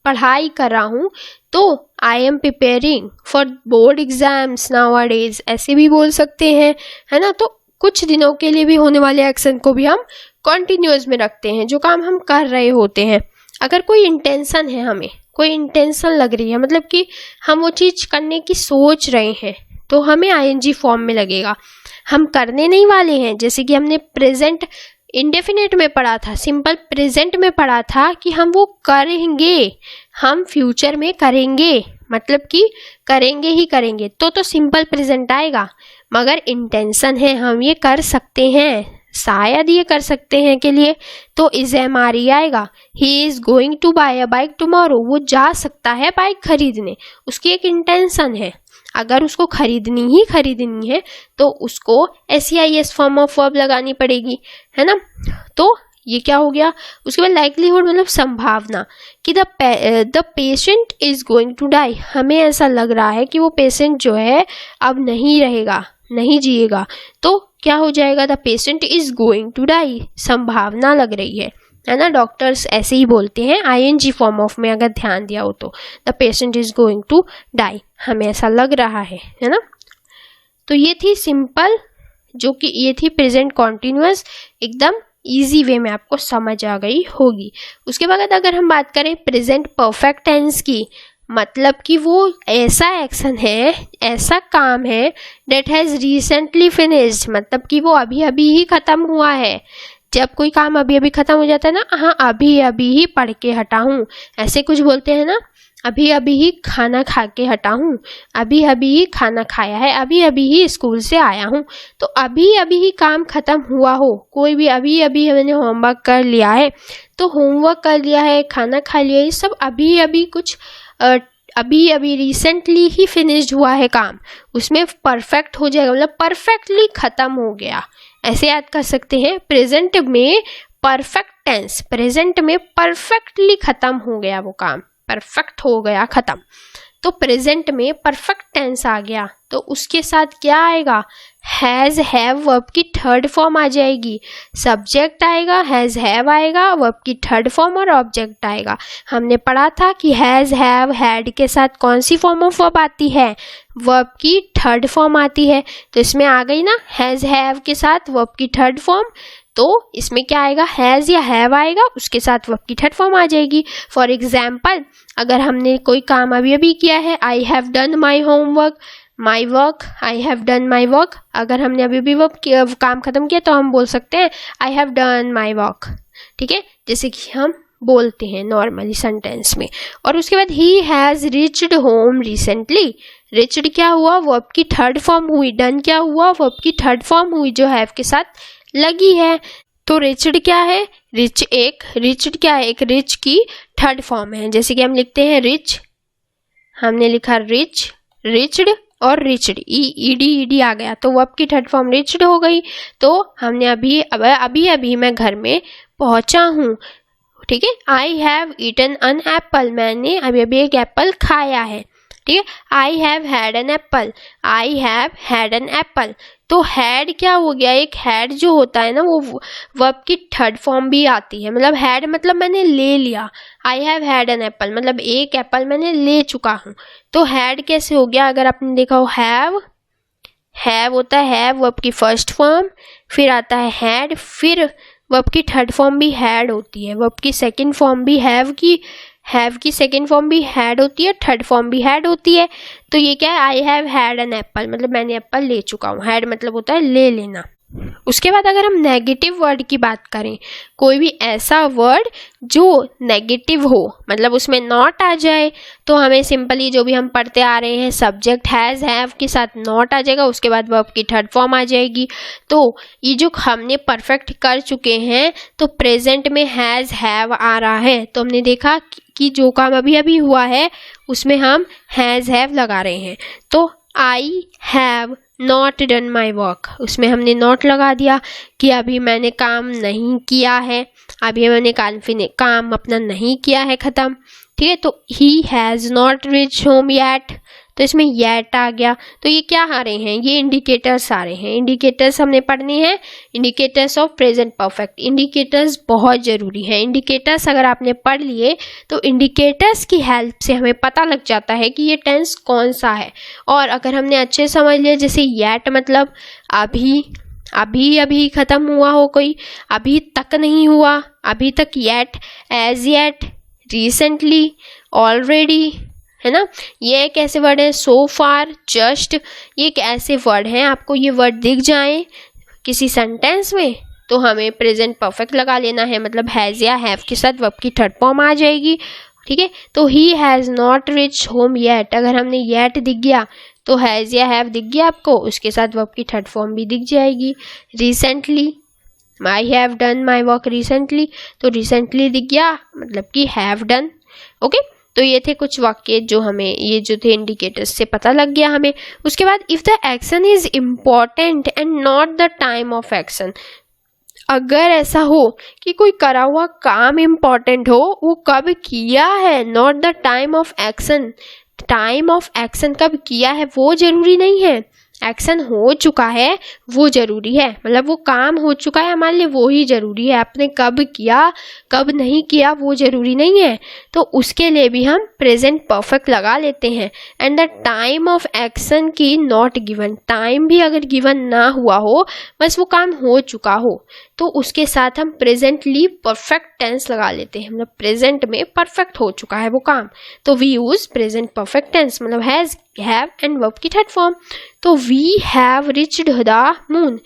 पढ़ाई कर रहा हूँ। तो I am preparing for board exams nowadays ऐसे भी बोल सकते हैं, है ना। तो कुछ दिनों के लिए भी होने वाले एक्शन को भी हम कॉन्टिन्यूअस में रखते हैं, जो काम हम कर रहे होते हैं। अगर कोई इंटेंशन है, हमें कोई इंटेंशन लग रही है, मतलब कि हम वो चीज़ करने की सोच रहे हैं, तो हमें आईएनजी फॉर्म में लगेगा। हम करने नहीं वाले हैं, जैसे कि हमने प्रेजेंट इंडेफिनेट में पढ़ा था, सिंपल प्रेजेंट में पढ़ा था कि हम वो करेंगे, हम फ्यूचर में करेंगे, मतलब कि करेंगे ही करेंगे, तो सिंपल प्रेजेंट आएगा। मगर इंटेंशन है हम ये कर सकते हैं, शायद ये कर सकते हैं के लिए, तो इज एम आर ई आएगा। He is going to buy a bike tomorrow, वो जा सकता है बाइक खरीदने, उसकी एक इंटेंशन है। अगर उसको खरीदनी है तो उसको SEIS फॉर्म ऑफ वर्ब लगानी पड़ेगी, है ना। तो ये क्या हो गया। उसके बाद लाइक्लीहुड मतलब संभावना कि the patient is going to die, हमें ऐसा लग रहा है कि वो पेशेंट जो है अब नहीं रहेगा, नहीं जिएगा, तो क्या हो जाएगा, the patient is going to die, संभावना लग रही है ना। डॉक्टर्स ऐसे ही बोलते हैं ING फॉर्म ऑफ में, अगर ध्यान दिया हो तो, the patient is going to die, हमें ऐसा लग रहा है ना। तो ये थी सिंपल, जो कि ये थी प्रेजेंट कॉन्टिन्यूअस, एकदम इजी वे में आपको समझ आ गई होगी। उसके बाद अगर हम बात करें प्रेजेंट परफेक्ट टेंस की, मतलब कि वो ऐसा एक्शन है, ऐसा काम है डेट हैज़ रिसेंटली फिनिश्ड, मतलब कि वो अभी अभी ही ख़त्म हुआ है। जब कोई काम अभी अभी ख़त्म हो जाता है ना, हाँ अभी अभी ही पढ़ के हटा हूँ, ऐसे कुछ बोलते हैं ना, अभी अभी ही खाना खा के हटा हूँ, अभी अभी ही खाना खाया है, अभी अभी ही स्कूल से आया हूँ। तो अभी अभी ही काम ख़त्म हुआ हो, कोई भी अभी अभी मैंने होमवर्क कर लिया है, तो होमवर्क कर लिया है, खाना खा लिया, ये सब अभी अभी कुछ अभी अभी रिसेंटली ही फिनिश्ड हुआ है काम, उसमें परफेक्ट हो जाएगा, मतलब परफेक्टली ख़त्म हो गया, ऐसे याद कर सकते हैं। प्रेजेंट में परफेक्ट टेंस, प्रेजेंट में परफेक्टली ख़त्म हो गया वो काम, परफेक्ट हो गया ख़त्म, तो प्रेजेंट में परफेक्ट टेंस आ गया, तो उसके साथ क्या आएगा, हैज़ हैव वर्ब की थर्ड फॉर्म आ जाएगी, सब्जेक्ट आएगा, हैज़ हैव आएगा, वर्ब की थर्ड फॉर्म और ऑब्जेक्ट आएगा। हमने पढ़ा था कि हैज़ हैव हैड के साथ कौन सी फॉर्म ऑफ वर्ब आती है, वर्ब की थर्ड फॉर्म आती है, तो इसमें आ गई ना हैज़ हैव के साथ वर्ब की थर्ड फॉर्म, तो इसमें क्या आएगा, हैज़ या हैव आएगा, उसके साथ वर्ब की थर्ड फॉर्म आ जाएगी। फॉर एग्जाम्पल, अगर हमने कोई काम अभी अभी किया है, I have done my homework, my work, I have done my work, अगर हमने अभी भी वर्क काम खत्म किया तो हम बोल सकते हैं I have done my work, ठीक है, जैसे कि हम बोलते हैं नॉर्मली सेंटेंस में। और उसके बाद he has reached home recently, reached क्या हुआ, वर्ब की थर्ड फॉर्म हुई। डन क्या हुआ, वर्ब की थर्ड फॉर्म हुई जो हैव के साथ लगी है। तो रिच्ड क्या है, रिच्ड क्या है, एक रिच की थर्ड फॉर्म है। जैसे कि हम लिखते हैं रिच, हमने लिखा रिच, रिच्ड और रिच्ड, ईडी आ गया तो वर्ब की थर्ड फॉर्म रिच्ड हो गई। तो हमने अभी मैं घर में पहुंचा हूँ, ठीक है। I have eaten an apple, मैंने अभी एक एप्पल खाया है, ठीक है। I have had an apple, I have had an apple. तो हैड क्या हो गया, एक हैड जो होता है ना वो वर्ब की थर्ड फॉर्म भी आती है। मतलब हैड मतलब मैंने ले लिया, आई हैव हैड एन एप्पल मतलब एक एप्पल मैंने ले चुका हूँ। तो हैड कैसे हो गया, अगर आपने देखा हो हैव होता है हैव वर्ब की फर्स्ट फॉर्म, फिर आता है हैड, फिर वर्ब की थर्ड फॉर्म भी हैड होती है, वर्ब की सेकंड फॉर्म भी हैव की सेकंड फॉर्म भी हैड होती है, थर्ड फॉर्म भी हैड होती है। तो ये क्या है, I have had an Apple मतलब मैंने एप्पल ले चुका हूँ। हैड मतलब होता है ले लेना। उसके बाद अगर हम नेगेटिव वर्ड की बात करें, कोई भी ऐसा वर्ड जो नेगेटिव हो, मतलब उसमें नॉट आ जाए, तो हमें सिंपली जो भी हम पढ़ते आ रहे हैं सब्जेक्ट हैज़ हैव के साथ नॉट आ जाएगा, उसके बाद वर्ब की थर्ड फॉर्म आ जाएगी। तो ये जो हमने परफेक्ट कर चुके हैं, तो प्रेजेंट में हैज़ हैव आ रहा है, तो हमने देखा कि जो काम अभी अभी हुआ है उसमें हम हैज़ हैव लगा रहे हैं। तो I have not done my work, उसमें हमने नॉट लगा दिया कि अभी मैंने काम नहीं किया है, अभी मैंने काम अपना नहीं किया है ख़त्म, ठीक है। तो he has not reach home yet, तो इसमें येट आ गया। तो ये क्या आ रहे हैं, ये इंडिकेटर्स आ रहे हैं। इंडिकेटर्स हमने पढ़ने हैं, indicators of present perfect. Indicators बहुत ज़रूरी है। इंडिकेटर्स अगर आपने पढ़ लिए तो इंडिकेटर्स की हेल्प से हमें पता लग जाता है कि ये टेंस कौन सा है। और अगर हमने अच्छे समझ लिया, जैसे येट मतलब अभी ख़त्म हुआ हो, कोई अभी तक नहीं हुआ, अभी तक yet, as yet, recently, already, है ना। ये एक ऐसे वर्ड है, सो फार, जस्ट, ये एक ऐसे वर्ड हैं, आपको ये वर्ड दिख जाए किसी सेंटेंस में तो हमें प्रेजेंट परफेक्ट लगा लेना है, मतलब हैज़ या हैव के साथ वर्ब की थर्ड फॉर्म आ जाएगी, ठीक है। तो he has not reach home yet, अगर हमने येट दिख गया तो हैज़ या हैव दिख गया आपको, उसके साथ वर्ब की थर्ड फॉर्म भी दिख जाएगी। Recently, I have done my work recently, तो रिसेंटली दिख गया मतलब कि हैव डन, ओके। तो ये थे कुछ वाक्य जो हमें, ये जो थे इंडिकेटर्स से पता लग गया हमें। उसके बाद if the action is important and not the time of action, अगर ऐसा हो कि कोई करा हुआ काम इम्पॉर्टेंट हो, वो कब किया है, not the time of action, time of action कब किया है वो जरूरी नहीं है, एक्शन हो चुका है वो जरूरी है, मतलब वो काम हो चुका है हमारे लिए वो ही जरूरी है, आपने कब किया कब नहीं किया वो जरूरी नहीं है। तो उसके लिए भी हम प्रेजेंट परफेक्ट लगा लेते हैं। And the time of action की नॉट गिवन, टाइम भी अगर गिवन ना हुआ हो, बस वो काम हो चुका हो, तो उसके साथ हम प्रेजेंटली परफेक्ट टेंस लगा लेते हैं, मतलब प्रेजेंट में परफेक्ट हो चुका है वो काम, तो we use present perfect tense, मतलब हैज, हैव एंड वर्ब की थर्ड फॉर्म। तो we have reached the moon,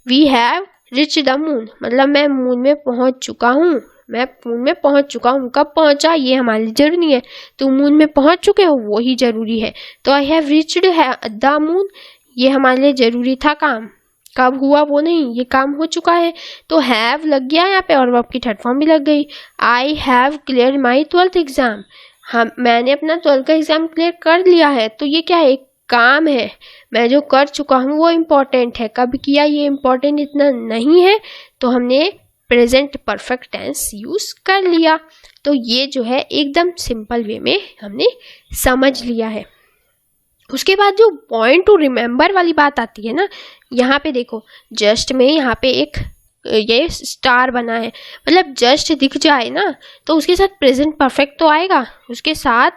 we have reached the moon मतलब मैं मून में पहुंच चुका हूँ, मैं मून में पहुंच चुका हूँ। कब पहुंचा ये हमारे लिए जरूरी नहीं है, तो मून में पहुंच चुके हो वो ही जरूरी है। तो I have reached the moon, ये हमारे लिए जरूरी था काम, कब हुआ वो नहीं, ये काम हो चुका है। तो हैव लग गया यहाँ पे और वर्ब की थर्ड फॉर्म भी लग गई। I have clear my 12th exam, मैंने अपना 12th का एग्जाम क्लियर कर लिया है, तो ये क्या है, एक काम है, मैं जो कर चुका हूँ वो इम्पोर्टेंट है, कब किया ये इम्पोर्टेंट इतना नहीं है, तो हमने प्रेजेंट परफेक्ट टेंस यूज कर लिया। तो ये जो है एकदम सिंपल वे में हमने समझ लिया है। उसके बाद जो पॉइंट टू रिमेंबर वाली बात आती है ना, यहाँ पे देखो जस्ट में यहाँ पे एक ये स्टार बना है, मतलब जस्ट दिख जाए ना तो उसके साथ प्रेजेंट परफेक्ट तो आएगा, उसके साथ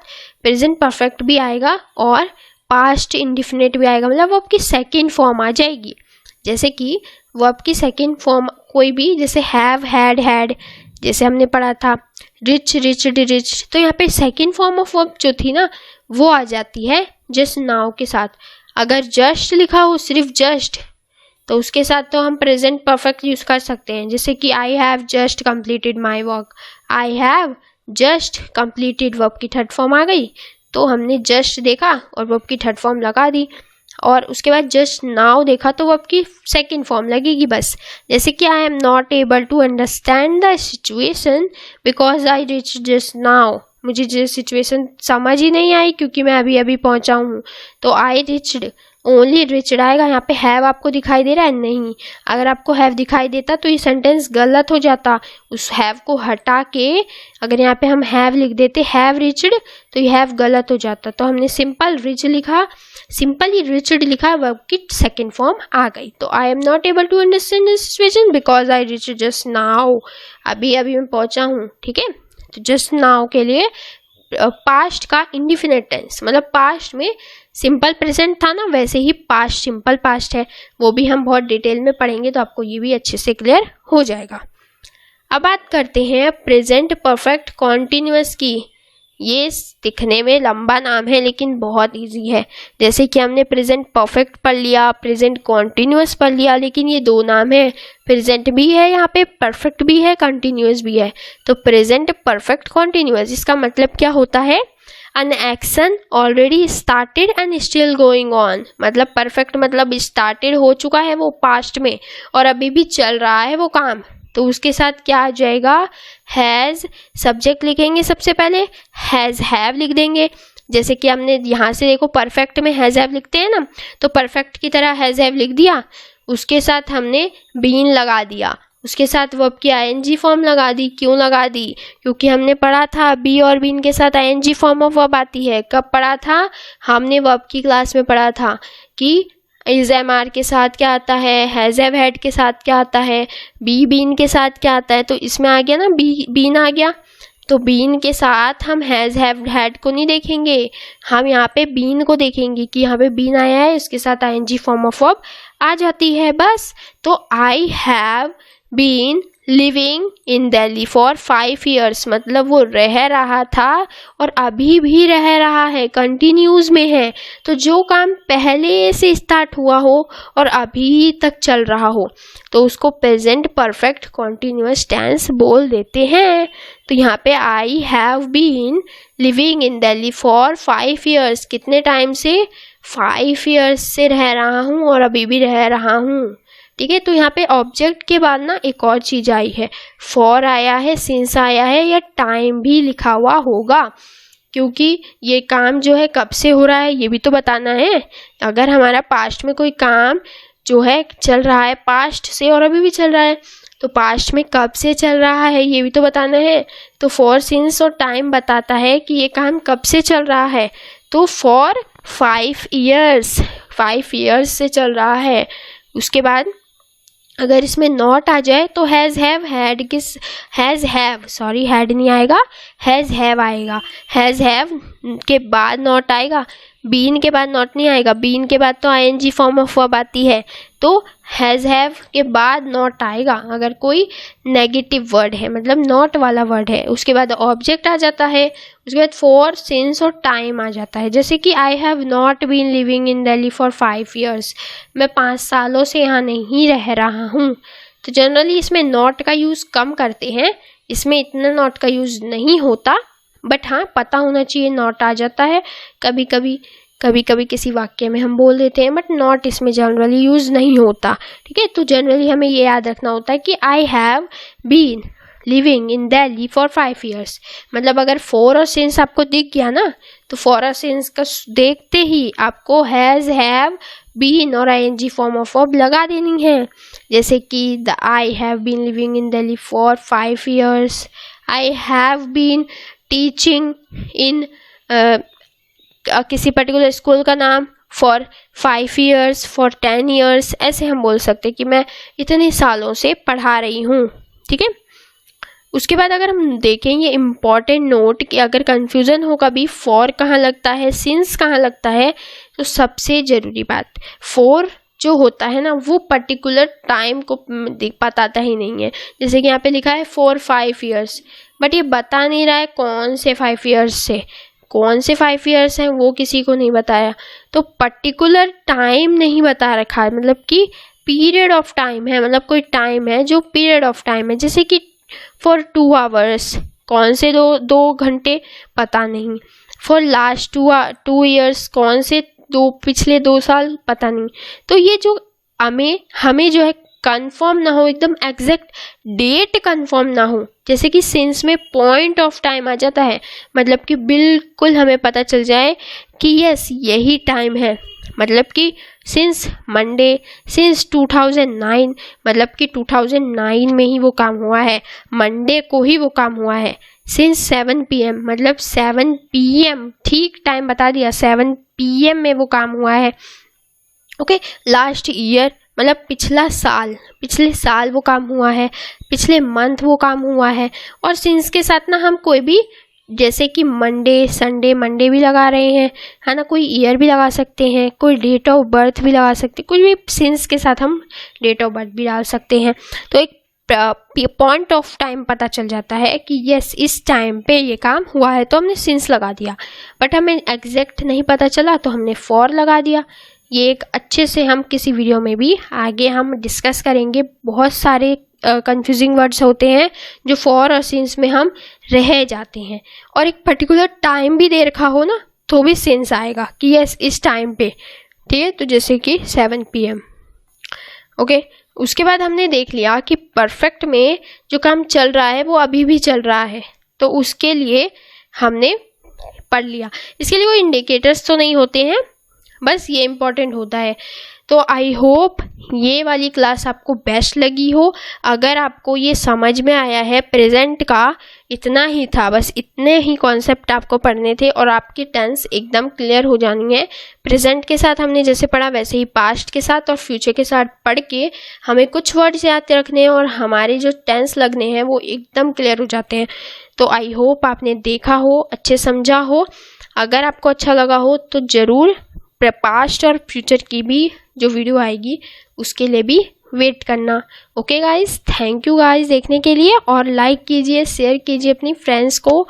प्रेजेंट परफेक्ट भी आएगा और पास्ट इंडिफिनिट भी आएगा, मतलब वर्ब की सेकंड फॉर्म आ जाएगी। जैसे कि वर्ब की सेकंड फॉर्म कोई भी, जैसे हैव, हैड, जैसे हमने पढ़ा था रिच, रिच्ड, रिच, तो यहाँ पे सेकंड फॉर्म ऑफ वर्ब जो थी ना वो आ जाती है जस्ट नाउ के साथ। अगर जस्ट लिखा हो सिर्फ जस्ट, तो उसके साथ तो हम प्रेजेंट परफेक्ट यूज कर सकते हैं, जैसे कि I have just completed my work, I have just completed verb की थर्ड फॉर्म आ गई, तो हमने जस्ट देखा और वर्ब की थर्ड फॉर्म लगा दी, और उसके बाद जस्ट नाउ देखा तो वर्ब की सेकंड फॉर्म लगेगी बस। जैसे कि I am not able to understand the situation because I reach just now, मुझे जो सिचुएशन समझ ही नहीं आई क्योंकि मैं अभी अभी पहुंचा हूँ। तो आई रिच्ड, ओनली रिच्ड आएगा। यहाँ पे हैव आपको दिखाई दे रहा है? नहीं। अगर आपको हैव दिखाई देता तो ये सेंटेंस गलत हो जाता। उस हैव को हटा के अगर यहाँ पे हम हैव लिख देते हैव रिच्ड, तो ये हैव गलत हो जाता। तो हमने सिंपल रिच लिखा, सिंपली रिच्ड लिखा, वर्ब की सेकेंड फॉर्म आ गई। तो I am not able to understand this situation because I reach just now, अभी अभी मैं पहुंचा हूँ। ठीक है, तो जस्ट नाउ के लिए पास्ट का इंडिफिनिट टेंस, मतलब पास्ट में सिंपल प्रेजेंट था ना, वैसे ही पास्ट सिंपल पास्ट है। वो भी हम बहुत डिटेल में पढ़ेंगे तो आपको ये भी अच्छे से क्लियर हो जाएगा। अब बात करते हैं प्रेजेंट परफेक्ट कॉन्टिन्यूअस की। ये दिखने में लंबा नाम है लेकिन बहुत इजी है। जैसे कि हमने प्रेजेंट परफेक्ट पढ़ लिया, प्रेजेंट कॉन्टिन्यूअस पढ़ लिया, लेकिन ये दो नाम है, प्रेजेंट भी है यहाँ पे, परफेक्ट भी है, कंटिन्यूअस भी है। तो प्रेजेंट परफेक्ट कॉन्टिन्यूअस, इसका मतलब क्या होता है? An action already started and still going on, मतलब परफेक्ट मतलब स्टार्टेड हो चुका है वो पास्ट में और अभी भी चल रहा है वो काम। तो उसके साथ क्या आ जाएगा? हैज़, सब्जेक्ट लिखेंगे सबसे पहले, हैज़ हैव लिख देंगे। जैसे कि हमने यहाँ से देखो परफेक्ट में हैज़ हैव लिखते हैं ना, तो परफेक्ट की तरह हैज़ हैव लिख दिया, उसके साथ हमने बीन लगा दिया, उसके साथ वर्ब की आईएनजी फॉर्म लगा दी। क्यों लगा दी? क्योंकि हमने पढ़ा था बी और बीन के साथ आईएनजी फॉर्म ऑफ वर्ब आती है। कब पढ़ा था? हमने वर्ब की क्लास में पढ़ा था कि इज एम आर के साथ क्या आता है, हैज़ हैव हैड के साथ क्या आता है, बी बीन के साथ क्या आता है। तो इसमें आ गया ना बीन आ गया, तो बीन के साथ हम हैज़ हैव हैड को नहीं देखेंगे, हम यहाँ पे बीन को देखेंगे कि यहाँ पे बीन आया है, इसके साथ आईएनजी फॉर्म ऑफ वर्ब आ जाती है बस। तो I have been living in Delhi for 5 years, मतलब वो रह रहा था और अभी भी रह रहा है, कंटिन्यूज में है। तो जो काम पहले से स्टार्ट हुआ हो और अभी तक चल रहा हो तो उसको प्रेजेंट परफेक्ट कॉन्टिन्यूअस टेंस बोल देते हैं। तो यहाँ पे I have been living in Delhi for 5 years, कितने टाइम से? 5 years से रह रहा हूँ और अभी भी रह रहा हूँ। ठीक है, तो यहाँ पे ऑब्जेक्ट के बाद ना एक और चीज आई है, फॉर आया है, सिंस आया है, या टाइम भी लिखा हुआ होगा, क्योंकि ये काम जो है कब से हो रहा है ये भी तो बताना है। अगर हमारा पास्ट में कोई काम जो है चल रहा है पास्ट से और अभी भी चल रहा है, तो पास्ट में कब से चल रहा है ये भी तो बताना है। तो फॉर, सिंस और टाइम बताता है कि ये काम कब से चल रहा है। तो फॉर 5 years, 5 years से चल रहा है। उसके बाद अगर इसमें नॉट आ जाए तो हैज़ हैव हैड किस, हैज़ हैव, सॉरी हैड नहीं आएगा, हैज़ हैव आएगा। हैज़ हैव के बाद नॉट आएगा, बीन के बाद नॉट नहीं आएगा, बीन के बाद तो आईएनजी फॉर्म ऑफ वर्ब आती है। तो हैज़ हैव के बाद नॉट आएगा अगर कोई नेगेटिव वर्ड है, मतलब नॉट वाला वर्ड है। उसके बाद ऑब्जेक्ट आ जाता है, उसके बाद फॉर, सिंस और टाइम आ जाता है। जैसे कि I have not been living in Delhi for 5 years, मैं 5 सालों से यहाँ नहीं रह रहा हूँ। तो जनरली इसमें नॉट का यूज़ कम करते हैं, इसमें इतना नॉट का यूज़ नहीं होता, बट हाँ पता होना चाहिए नॉट आ जाता है। कभी कभी किसी वाक्य में हम बोल देते हैं, बट नॉट इसमें जनरली यूज़ नहीं होता। ठीक है, तो जनरली हमें ये याद रखना होता है कि I have been living in Delhi for 5 years, मतलब अगर फॉर और सिंस आपको दिख गया ना, तो फॉर और सिंस का देखते ही आपको हैज़ हैव बीन और आईएनजी फॉर्म ऑफ वर्ब लगा देनी है। जैसे कि the I have been living in Delhi for 5 years, I have been teaching in किसी पर्टिकुलर स्कूल का नाम फॉर 5 years, फॉर 10 years, ऐसे हम बोल सकते कि मैं इतने सालों से पढ़ा रही हूँ। ठीक है, उसके बाद अगर हम देखेंगे इम्पॉर्टेंट नोट कि अगर कंफ्यूजन हो कभी फॉर कहाँ लगता है, सिंस कहाँ लगता है, तो सबसे ज़रूरी बात, फॉर जो होता है ना वो पर्टिकुलर टाइम को बताता ही नहीं है। जैसे कि यहाँ पे लिखा है फॉर 5 years, बट ये बता नहीं रहा है कौन से 5 years से, कौन से 5 years हैं वो किसी को नहीं बताया। तो पर्टिकुलर टाइम नहीं बता रखा है, मतलब कि पीरियड ऑफ टाइम है, मतलब कोई टाइम है जो पीरियड ऑफ टाइम है। जैसे कि फॉर 2 hours, कौन से दो घंटे पता नहीं। फॉर लास्ट 2 ईयर्स, कौन से पिछले 2 साल पता नहीं। तो ये जो हमें जो है कंफर्म ना हो, एकदम एग्जैक्ट डेट कंफर्म ना हो, जैसे कि सिंस में पॉइंट ऑफ टाइम आ जाता है, मतलब कि बिल्कुल हमें पता चल जाए कि यस यही टाइम है, मतलब कि सिंस मंडे, सिंस 2009, मतलब कि 2009 में ही वो काम हुआ है, मंडे को ही वो काम हुआ है। सिंस 7 PM, मतलब 7 PM, ठीक टाइम बता दिया, 7 PM में वो काम हुआ है। ओके, लास्ट ईयर मतलब पिछले साल वो काम हुआ है, पिछले मंथ वो काम हुआ है। और सिंस के साथ ना हम कोई भी, जैसे कि मंडे, संडे, मंडे भी लगा रहे हैं, है ना, कोई ईयर भी लगा सकते हैं, कोई डेट ऑफ बर्थ भी लगा सकते हैं, कुछ भी सिंस के साथ हम डेट ऑफ बर्थ भी डाल सकते हैं। तो एक पॉइंट ऑफ टाइम पता चल जाता है कि यस इस टाइम पे ये काम हुआ है, तो हमने सिंस लगा दिया। बट हमें एग्जैक्ट नहीं पता चला तो हमने फॉर लगा दिया। ये एक अच्छे से हम किसी वीडियो में भी आगे हम डिस्कस करेंगे। बहुत सारे कंफ्यूजिंग वर्ड्स होते हैं जो फॉर और सिंस में हम रह जाते हैं, और एक पर्टिकुलर टाइम भी दे रखा हो ना तो भी सिंस आएगा कि यस इस टाइम पे, ठीक है। तो जैसे कि 7 PM। ओके, उसके बाद हमने देख लिया कि परफेक्ट में जो काम चल रहा है वो अभी भी चल रहा है, तो उसके लिए हमने पढ़ लिया। इसके लिए कोई इंडिकेटर्स तो नहीं होते हैं, बस ये इम्पोर्टेंट होता है। तो आई होप ये वाली क्लास आपको बेस्ट लगी हो। अगर आपको ये समझ में आया है, प्रेजेंट का इतना ही था, बस इतने ही कॉन्सेप्ट आपको पढ़ने थे और आपकी टेंस एकदम क्लियर हो जानी है। प्रेजेंट के साथ हमने जैसे पढ़ा वैसे ही पास्ट के साथ और फ्यूचर के साथ पढ़ के हमें कुछ वर्ड्स याद रखने हैं और हमारे जो टेंस लगने हैं वो एकदम क्लियर हो जाते हैं। तो आई होप आपने देखा हो, अच्छे समझा हो। अगर आपको अच्छा लगा हो तो ज़रूर पास्ट और फ्यूचर की भी जो वीडियो आएगी उसके लिए भी वेट करना। Okay guys, thank you guys देखने के लिए, और लाइक कीजिए, शेयर कीजिए अपनी फ्रेंड्स को,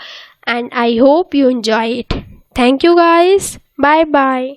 and I hope you enjoy it. Thank you guys, bye bye.